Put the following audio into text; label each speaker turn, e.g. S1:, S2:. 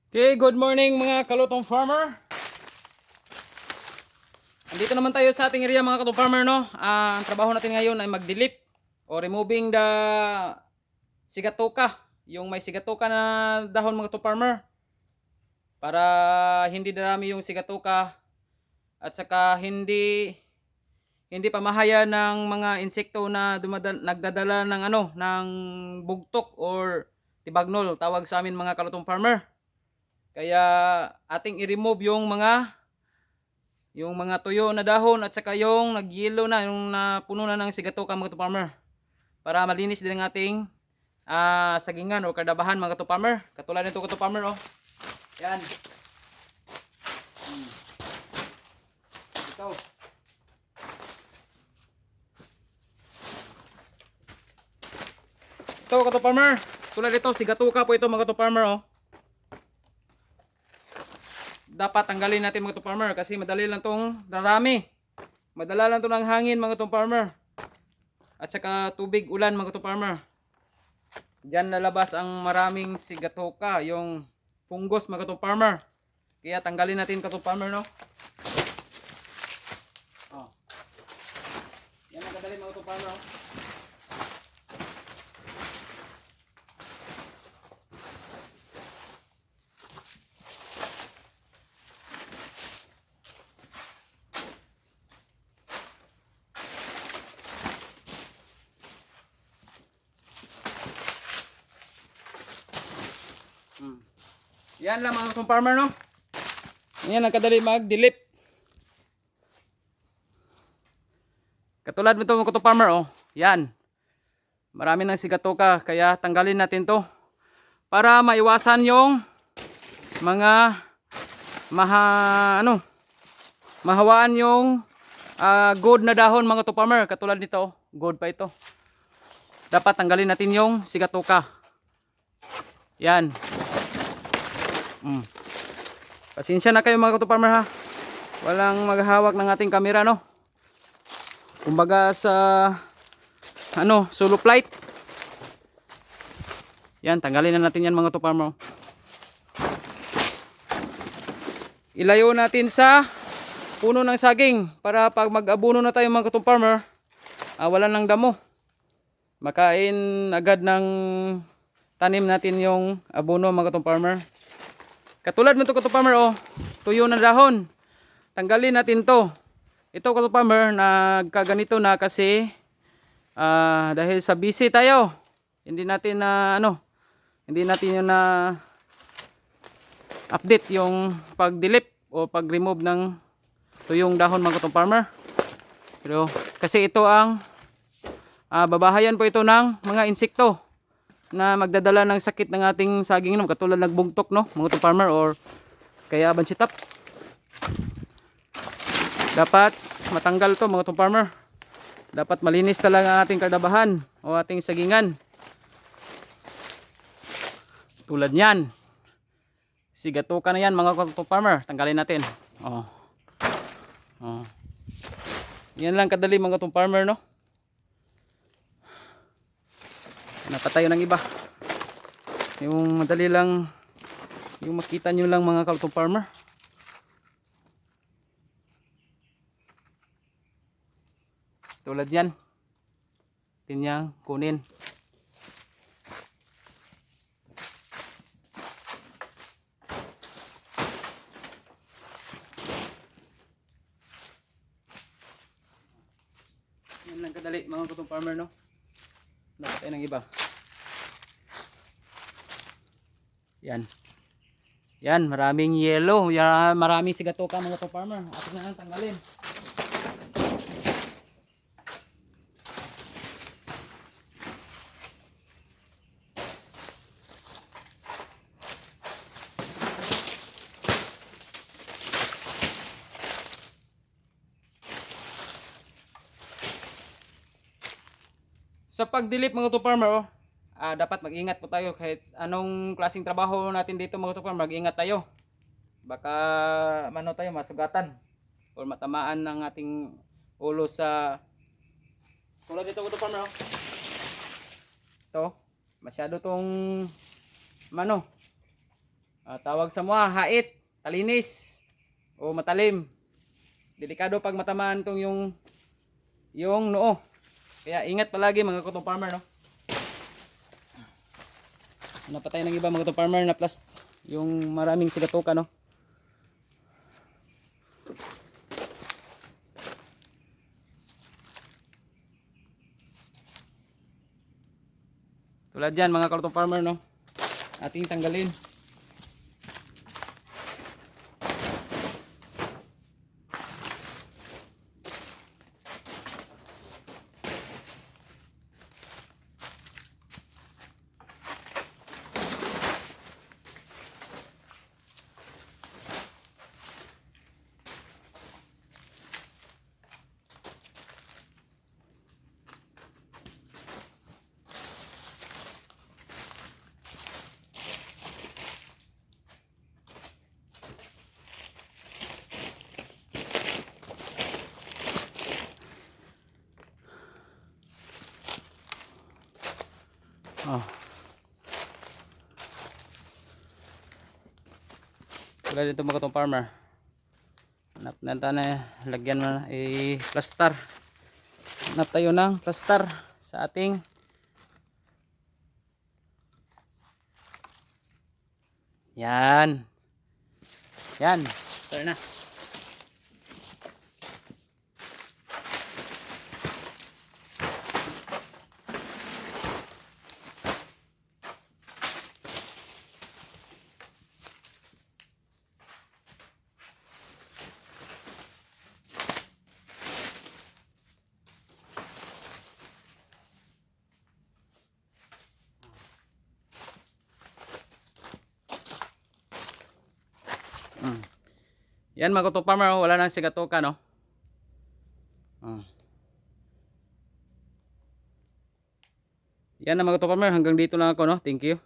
S1: Okay, good morning mga kalutong farmer. Andito naman tayo sa ating area mga kalutong farmer, no? Ang trabaho natin ngayon ay mag-delete o removing the sigatoka, yung may sigatoka na dahon mga kalutong farmer. Para hindi darami yung sigatoka at saka hindi pamahaya ng mga insekto na nagdadala ng ng bugtok or tibagnol tawag sa amin mga kalutong farmer. Kaya ating i-remove yung mga tuyo na dahon at saka yung nag-yellow na, yung napuno na ng sigatoka mga farmer. Para malinis din ang ating sagingan o kardabahan mga farmer. Katulad nito farmer, oh. Yan. Ito. Ito farmer. Tulad ito, sigatoka po ito mga farmer, oh. Dapat tanggalin natin mga farmer kasi madali lang tong darami. Madala lang to ng hangin mga farmer. At saka tubig ulan mga farmer. Diyan lalabas ang maraming sigatoka, yung fungus mga farmer. Kaya tanggalin natin farmer, no? Oh. Yan ang kadali mga farmer, no? Yan lang mga farmer, no? Yan ang kadali mag-delete. Katulad nito mga farmer, oh. Yan. Marami ng sigatoka kaya tanggalin natin to para maiwasan yung mga mahawaan yung good na dahon mga farmer. Katulad nito, oh. Good pa ito. Dapat tanggalin natin yung sigatoka. Yan. Pasensya na kayo mga farmer, ha. Walang maghahawak ng ating camera, no. Kumbaga sa solo flight. Yan, tanggalin na natin yan mga farmer. Ilayo natin sa puno ng saging para pag mag-abono na tayo mga farmer, wala nang damo. Makain agad ng tanim natin yung abono mga farmer. Katulad nito farmer, oh, tuyo na dahon. Tanggalin natin to. Ito farmer, nagkaganito na kasi dahil sa busy tayo. Hindi natin hindi natin yung update yung pag-delete o pag-remove ng tuyong dahon mga farmer. Pero kasi ito ang babahayan po ito ng mga insekto na magdadala ng sakit ng ating saging, no, katulad nagbugtok, no, mga farmer, or kaya bansitap. Dapat matanggal to mga farmer. Dapat malinis talaga ang ating kardabahan o ating sagingan. Tulad niyan. Sigatoka na yan mga farmer. Tanggalin natin. Oh. Oh. Yan lang kadali mga farmer, no. Napatayo ng iba. Yung madali lang, yung makita nyo lang mga farmer. Tulad yan. Tinyang kunin. Yan lang kadali mga farmer, no. Napatay ng iba. Yan. Yan, maraming yellow. Yan, maraming sigatoka mga farmer. Atin na lang tanggalin. Sa pag-delete mga farmer, oh, dapat mag-ingat po tayo kahit anong klaseng trabaho natin dito mga farmer, mag-ingat tayo. Baka tayo masugatan o matamaan ng ating ulo sa tulad dito mga farmer, oh. Ito, masyado tong Tawag sa mga hait, talinis o matalim. Delikado pag matamaan tong yung noo. Kaya ingat palagi mga cotton farmer, no. Napatay ng iba mga cotton farmer na plus yung maraming sigatoka, no. Tulad yan mga cotton farmer, no. Ating tanggalin. Oh. Tulad dito mga cotton farmer. Hanap na lagyan mo na plaster. Hanap tayo ng plaster sa ating yan. Yan. Plaster na. Yan mga cotton farmer, wala nang sigatoka, no. Yan na mga cotton farmer, hanggang dito lang ako, no. Thank you.